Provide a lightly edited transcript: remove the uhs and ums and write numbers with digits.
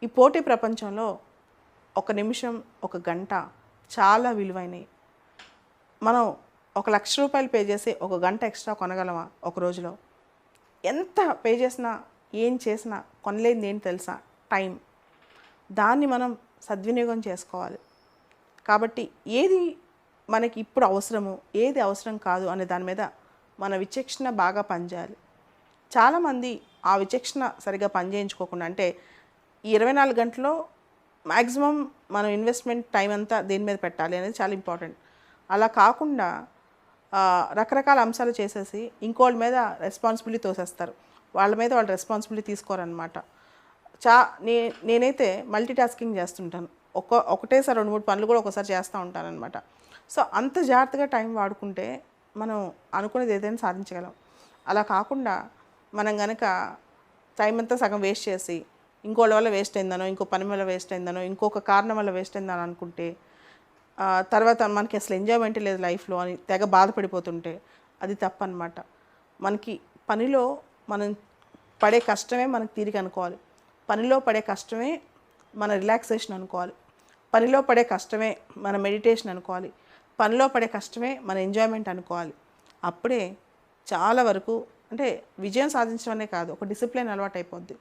ఈ పోటీ ప్రపంచంలో ఒక నిమిషం, ఒక గంట చాలా విలువైనవి. మనం ఒక ₹1,00,000 పే చేసి ఒక గంట ఎక్స్ట్రా కొనగలమా ఒక రోజులో? ఎంత పే చేసినా, ఏం చేసినా కొనలేనిది ఏంటి తెలుసా? టైం. దాన్ని మనం సద్వినియోగం చేసుకోవాలి. కాబట్టి ఏది మనకి ఇప్పుడు అవసరము, ఏది అవసరం కాదు అనే దాని మీద మన విచక్షణ బాగా పనిచేయాలి. చాలామంది ఆ విచక్షణ సరిగ్గా పనిచేయించుకోకుండా, అంటే ఈ 24 గంటల్లో మ్యాక్సిమం మనం ఇన్వెస్ట్మెంట్ టైం అంతా దేని మీద పెట్టాలి అనేది చాలా ఇంపార్టెంట్. అలా కాకుండా రకరకాల అంశాలు చేసేసి ఇంకోళ్ళ మీద రెస్పాన్సిబిలిటీ తోసేస్తారు. వాళ్ళ మీద వాళ్ళు రెస్పాన్సిబిలిటీ తీసుకోరనమాట. నేనైతే మల్టీ టాస్కింగ్ చేస్తుంటాను. ఒకటేసారి 2, 3 పనులు కూడా ఒకసారి చేస్తూ ఉంటానన్నమాట. సో అంత జాగ్రత్తగా టైం వాడుకుంటే మనం అనుకునేది ఏదైనా సాధించగలం. అలా కాకుండా మనం కనుక టైం అంతా సగం వేస్ట్ చేసి ఇంకోళ్ళ వల్ల వేస్ట్ అయిందనో, ఇంకో పని వల్ల వేస్ట్ అయిందనో, ఇంకొక కారణం వల్ల వేస్ట్ అయిందని అనుకుంటే తర్వాత మనకి అసలు ఎంజాయ్మెంట్ లేదు లైఫ్లో అని తెగ బాధపడిపోతుంటే అది తప్పన్నమాట. మనకి పనిలో మనం పడే కష్టమే మనకు తీరిక అనుకోవాలి. పనిలో పడే కష్టమే మన రిలాక్సేషన్ అనుకోవాలి. పనిలో పడే కష్టమే మన మెడిటేషన్ అనుకోవాలి. పనిలో పడే కష్టమే మన ఎంజాయ్మెంట్ అనుకోవాలి. అప్పుడే చాలా వరకు అంటే విజయం సాధించడమే కాదు, ఒక డిసిప్లిన్ అలవాటు అయిపోద్ది.